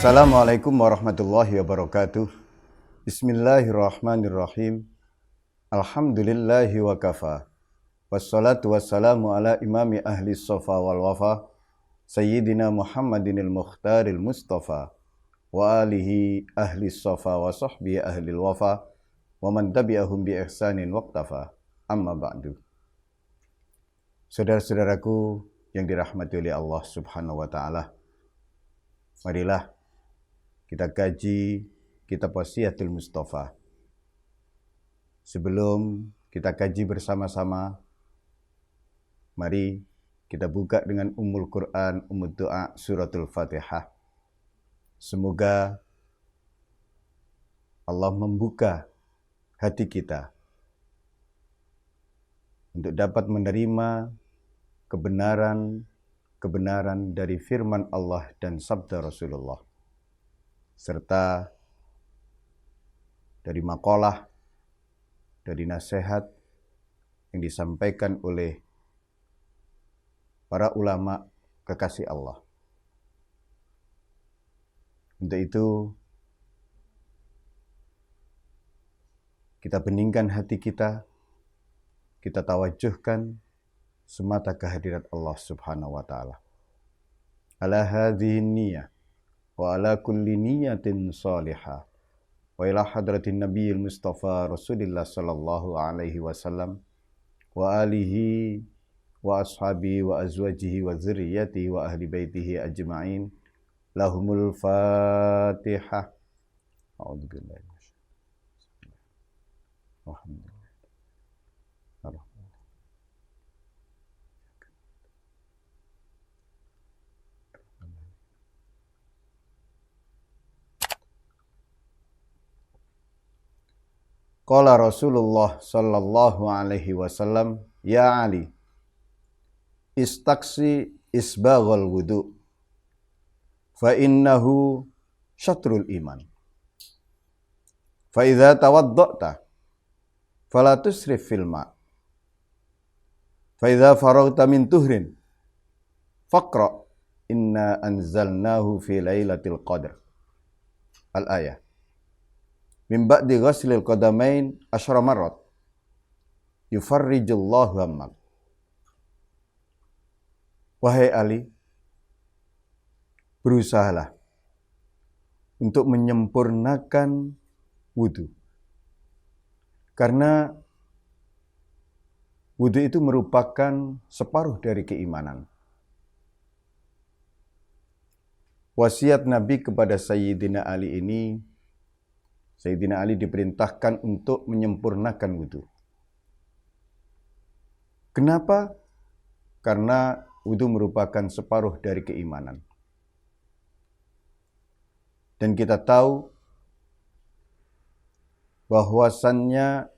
Assalamualaikum warahmatullahi wabarakatuh. Bismillahirrahmanirrahim. Alhamdulillahi wa kafa. Wassalatu wassalamu ala imami ahli sofa wal wafa, Sayyidina Muhammadinil Mukhtaril Mustafa, wa alihi ahli sofa wa sahbihi ahli wafa, wa man tabi'ahum bi ihsanin waqtafa. Amma ba'du. Saudara-saudaraku yang dirahmati oleh Allah Subhanahu wa ta'ala, marilah kita kaji kitab Wasiyatul Mustafa. Sebelum kita kaji bersama-sama, mari kita buka dengan Ummul Quran, Ummul Doa, Suratul Fatihah. Semoga Allah membuka hati kita untuk dapat menerima kebenaran dari firman Allah dan sabda Rasulullah, serta dari makalah, dari nasihat yang disampaikan oleh para ulama kekasih Allah. Untuk itu, kita beningkan hati kita tawajuhkan semata kehadirat Allah Subhanahu wa ta'ala. Ala hadhihi niyyah wa ala kulli niyatin salihah wa ila hadratin nabiyil mustafa Rasulillah sallallahu alaihi wasallam wa alihi wa ashabihi wa azwajihi wa dzurriyyatihi wa ahli baitihi ajma'in. Lahumul Fatihah. A'udzubillahi minasyaitonir rajim. Qala Rasulullah sallallahu alaihi wasallam, ya Ali, istaksi isbaghal wudu, fa innahu syatrul iman. Fa idza tawadda'ta fala tusrif fil ma'. Fa idza faraghta min tuhrin faqra inna anzalnahu fi lailatul qadr. Al-ayah. Min ba'di ghaslil qadamain asyra marrat yufarrijullahu hammak. Wahai Ali, berusahalah untuk menyempurnakan wudu, karena wudu itu merupakan separuh dari keimanan. Wasiat Nabi kepada Sayyidina Ali ini, Sayyidina Ali diperintahkan untuk menyempurnakan wudu. Kenapa? Karena wudu merupakan separuh dari keimanan. Dan kita tahu bahwasannya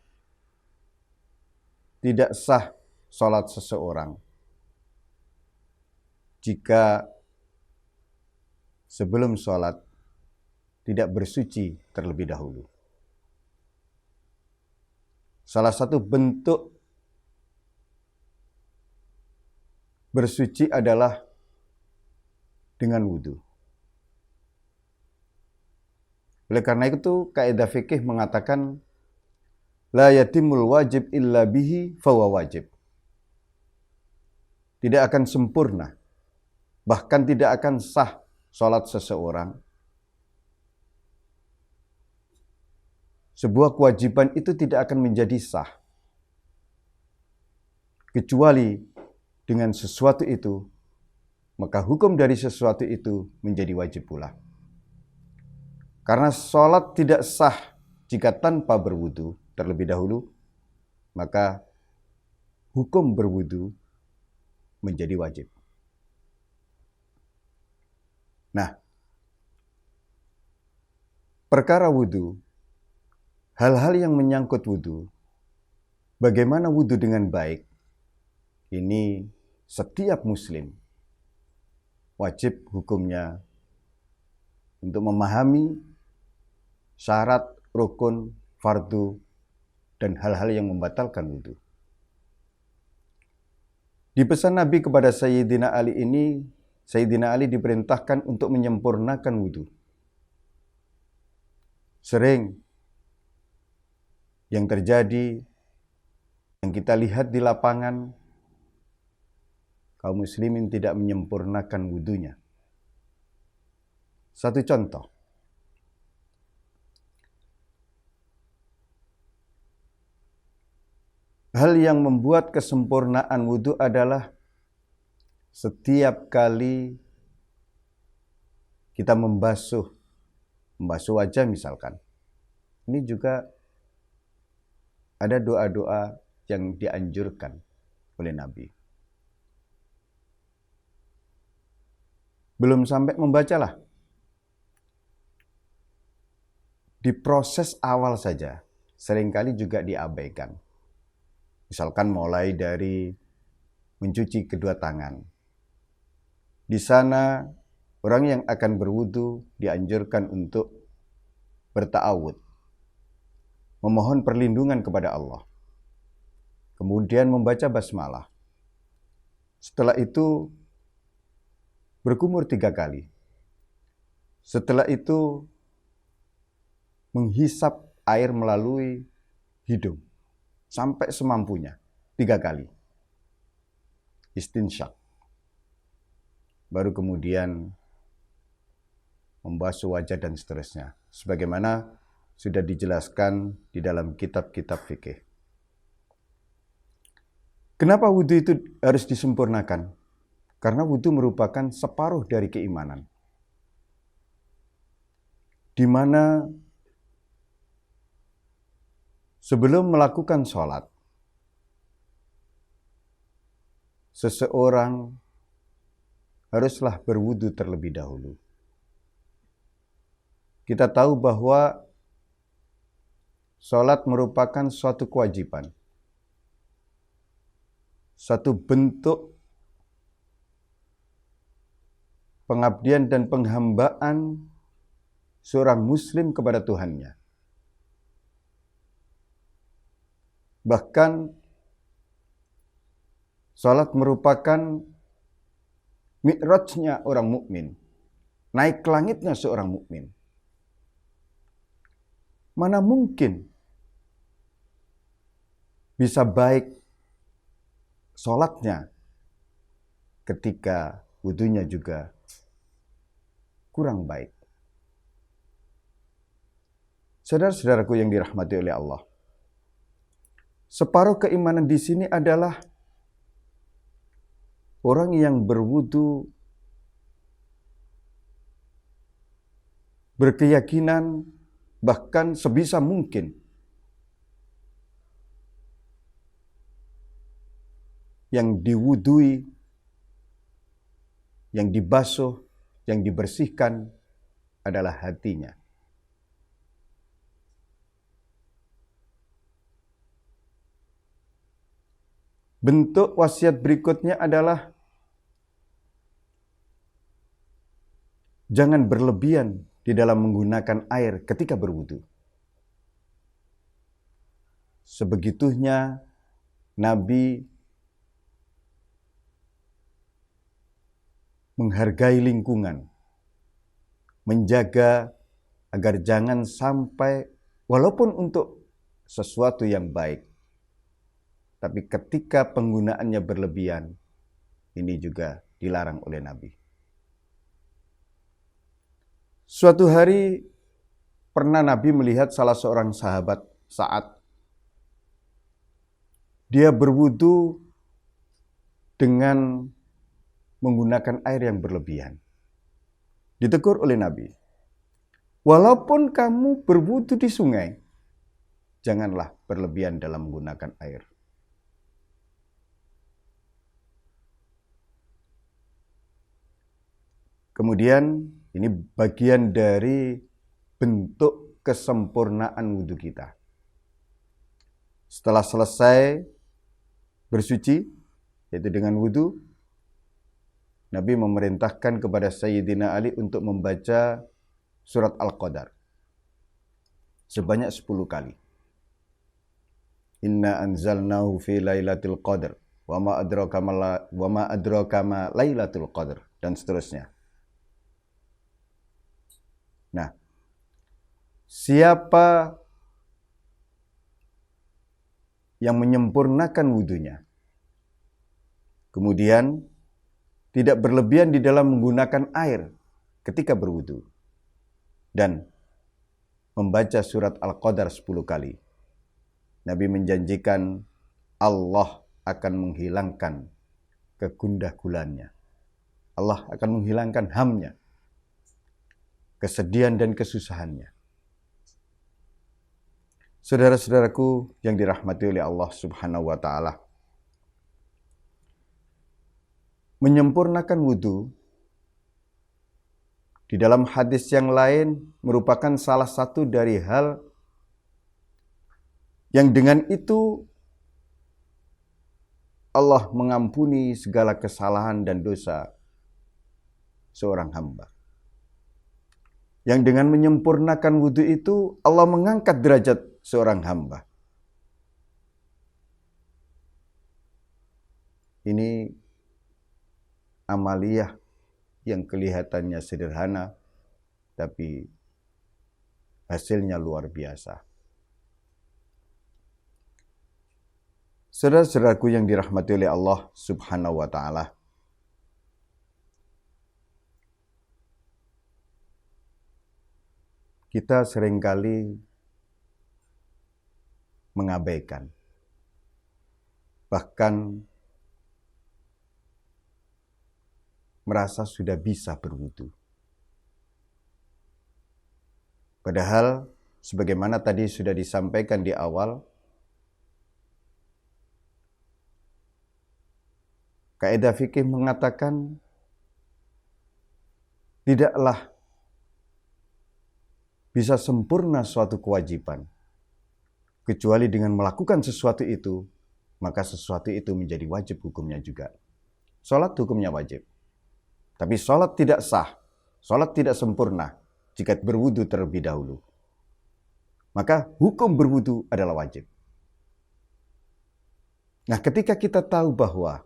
tidak sah salat seseorang jika sebelum salat tidak bersuci terlebih dahulu. Salah satu bentuk bersuci adalah dengan wudu. Oleh karena itu, kaidah fikih mengatakan la yatimul wajib illa bihi fahuwa wajib. Tidak akan sempurna, bahkan tidak akan sah salat seseorang, sebuah kewajiban itu tidak akan menjadi sah kecuali dengan sesuatu itu, maka hukum dari sesuatu itu menjadi wajib pula. Karena salat tidak sah jika tanpa berwudu terlebih dahulu, maka hukum berwudu menjadi wajib. Nah, perkara wudu, hal-hal yang menyangkut wudu, bagaimana wudu dengan baik, ini setiap muslim wajib hukumnya untuk memahami syarat, rukun, fardu, dan hal-hal yang membatalkan wudu. Di pesan Nabi kepada Sayyidina Ali ini, Sayyidina Ali diperintahkan untuk menyempurnakan wudu. sering yang terjadi, yang kita lihat di lapangan, kaum muslimin tidak menyempurnakan wudunya. Satu contoh. Hal yang membuat kesempurnaan wudu adalah setiap kali kita membasuh wajah misalkan. Ini juga ada doa-doa yang dianjurkan oleh Nabi. Belum sampai membacalah. Di proses awal saja, seringkali juga diabaikan. Misalkan mulai dari mencuci kedua tangan. Di sana orang yang akan berwudu dianjurkan untuk berta'awud, memohon perlindungan kepada Allah. Kemudian membaca basmalah. Setelah itu berkumur 3 kali. Setelah itu menghisap air melalui hidung sampai semampunya 3 kali. Istinsyak. Baru kemudian membasuh wajah dan seterusnya. Sebagaimana sudah dijelaskan di dalam kitab-kitab fikih. Kenapa wudu itu harus disempurnakan? Karena wudu merupakan separuh dari keimanan. Di mana sebelum melakukan sholat, seseorang haruslah berwudu terlebih dahulu. Kita tahu bahwa sholat merupakan suatu kewajiban, satu bentuk pengabdian dan penghambaan seorang muslim kepada Tuhannya. Bahkan salat merupakan mi'rajnya orang mukmin, naik ke langitnya seorang mukmin. Mana mungkin bisa baik salatnya ketika wudunya juga kurang baik. Saudara-saudaraku yang dirahmati oleh Allah, separuh keimanan di sini adalah orang yang berwudu berkeyakinan bahkan sebisa mungkin yang diwudui, yang dibasuh, yang dibersihkan adalah hatinya. Bentuk wasiat berikutnya adalah jangan berlebihan di dalam menggunakan air ketika berwudu. Sebegitunya Nabi menghargai lingkungan, menjaga agar jangan sampai, walaupun untuk sesuatu yang baik, tapi ketika penggunaannya berlebihan, ini juga dilarang oleh Nabi. Suatu hari pernah Nabi melihat salah seorang sahabat saat dia berwudu dengan menggunakan air yang berlebihan. Ditegur oleh Nabi, walaupun kamu berwudu di sungai, janganlah berlebihan dalam menggunakan air. Kemudian ini bagian dari bentuk kesempurnaan wudu kita. Setelah selesai bersuci, yaitu dengan wudu, Nabi memerintahkan kepada Sayyidina Ali untuk membaca surat Al-Qadar sebanyak 10 kali. Inna anzalnahu fi lailatul qadar wa ma adraka ma lailatul qadar, dan seterusnya. Nah, siapa yang menyempurnakan wudunya, kemudian tidak berlebihan di dalam menggunakan air ketika berwudu, dan membaca surat Al-Qadar 10 kali, Nabi menjanjikan Allah akan menghilangkan kegundah gulannya. Allah akan menghilangkan hamnya, kesedihan dan kesusahannya. Saudara-saudaraku yang dirahmati oleh Allah Subhanahu wa Ta'ala, menyempurnakan wudu di dalam hadis yang lain merupakan salah satu dari hal yang dengan itu Allah mengampuni segala kesalahan dan dosa seorang hamba. Yang dengan menyempurnakan wudu itu Allah mengangkat derajat seorang hamba. Ini amaliyah yang kelihatannya sederhana, tapi hasilnya luar biasa. Saudara-saudaraku yang dirahmati oleh Allah Subhanahu wa Ta'ala, kita seringkali mengabaikan, bahkan merasa sudah bisa berwudu. Padahal sebagaimana tadi sudah disampaikan di awal, kaidah fikih mengatakan tidaklah bisa sempurna suatu kewajiban kecuali dengan melakukan sesuatu itu, maka sesuatu itu menjadi wajib hukumnya juga. Salat hukumnya wajib. Tapi salat tidak sah, salat tidak sempurna jika berwudu terlebih dahulu. Maka hukum berwudu adalah wajib. Nah, ketika kita tahu bahwa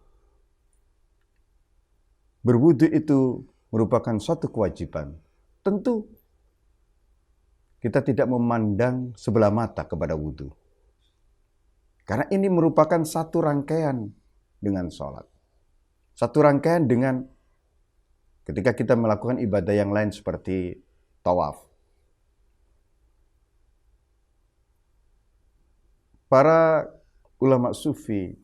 berwudu itu merupakan suatu kewajiban, tentu kita tidak memandang sebelah mata kepada wudu. Karena ini merupakan satu rangkaian dengan sholat. Satu rangkaian dengan ketika kita melakukan ibadah yang lain seperti tawaf. Para ulama sufi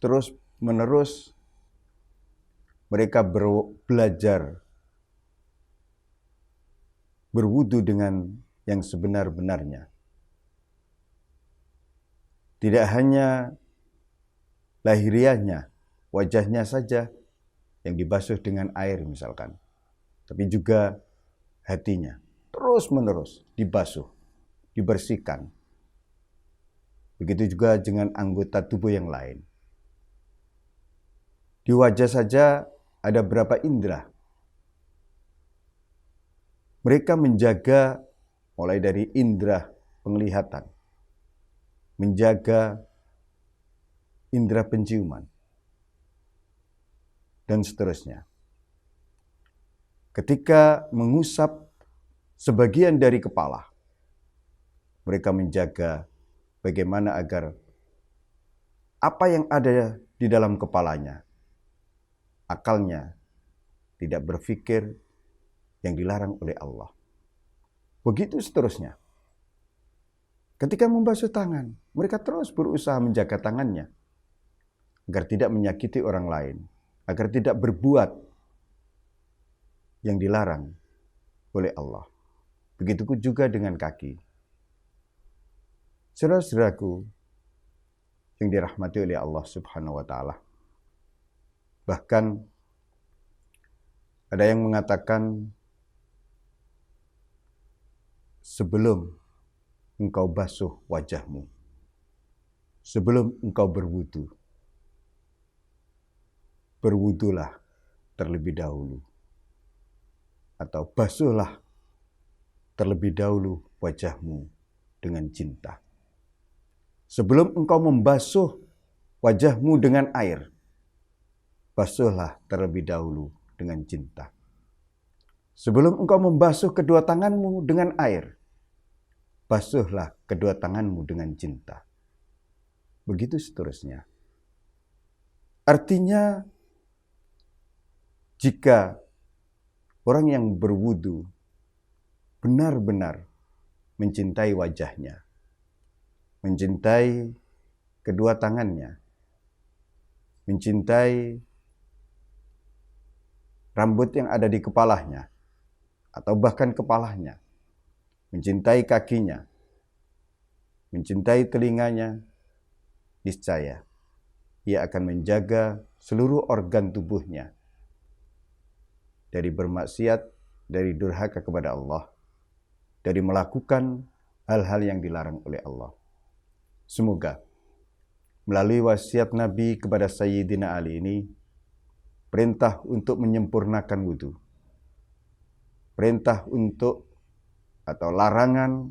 terus menerus mereka belajar berwudu dengan yang sebenar-benarnya. Tidak hanya lahiriahnya, wajahnya saja yang dibasuh dengan air misalkan, tapi juga hatinya terus-menerus dibasuh, dibersihkan. Begitu juga dengan anggota tubuh yang lain. Di wajah saja ada berapa indera. Mereka menjaga mulai dari indera penglihatan, menjaga indera penciuman, dan seterusnya. Ketika mengusap sebagian dari kepala, mereka menjaga bagaimana agar apa yang ada di dalam kepalanya, akalnya tidak berpikir yang dilarang oleh Allah. Begitu seterusnya. Ketika membasuh tangan, mereka terus berusaha menjaga tangannya agar tidak menyakiti orang lain, agar tidak berbuat yang dilarang oleh Allah. Begitu juga dengan kaki. Saudara-saudaraku yang dirahmati oleh Allah Subhanahu wa Ta'ala, bahkan ada yang mengatakan sebelum engkau basuh wajahmu, sebelum engkau berwudu, berwudulah terlebih dahulu, atau basuhlah terlebih dahulu wajahmu dengan cinta. Sebelum engkau membasuh wajahmu dengan air, basuhlah terlebih dahulu dengan cinta. Sebelum engkau membasuh kedua tanganmu dengan air, basuhlah kedua tanganmu dengan cinta. Begitu seterusnya. Artinya, jika orang yang berwudu benar-benar mencintai wajahnya, mencintai kedua tangannya, mencintai rambut yang ada di kepalanya, atau bahkan kepalanya, mencintai kakinya, mencintai telinganya, niscaya ia akan menjaga seluruh organ tubuhnya dari bermaksiat, dari durhaka kepada Allah, dari melakukan hal-hal yang dilarang oleh Allah. Semoga melalui wasiat Nabi kepada Sayyidina Ali ini, perintah untuk menyempurnakan wudu, perintah untuk atau larangan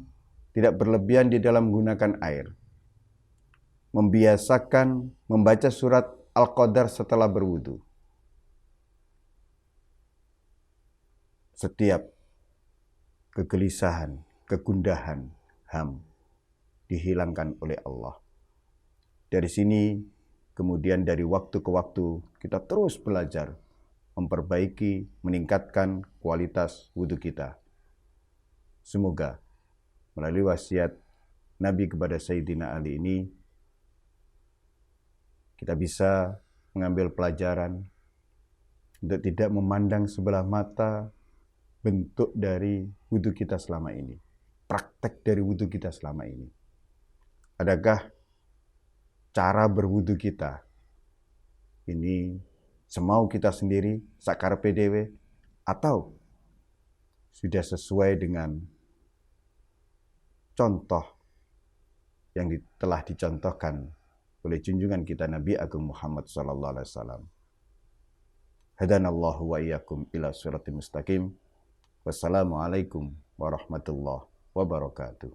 tidak berlebihan di dalam menggunakan air, membiasakan membaca surat Al-Qadar setelah berwudu. Setiap kegelisahan, kegundahan, ham dihilangkan oleh Allah. Dari sini, kemudian dari waktu ke waktu, kita terus belajar memperbaiki, meningkatkan kualitas wudu kita. Semoga melalui wasiat Nabi kepada Sayyidina Ali ini, kita bisa mengambil pelajaran untuk tidak memandang sebelah mata bentuk dari wudu kita selama ini, praktek dari wudu kita selama ini. Adakah cara berwudu kita ini semau kita sendiri, sakarepe dhewe, atau sudah sesuai dengan contoh yang telah dicontohkan oleh junjungan kita Nabi Agung Muhammad SAW. Hadanallahu wa iyyakum ila siratal mustaqim. Wassalamualaikum warahmatullahi wabarakatuh.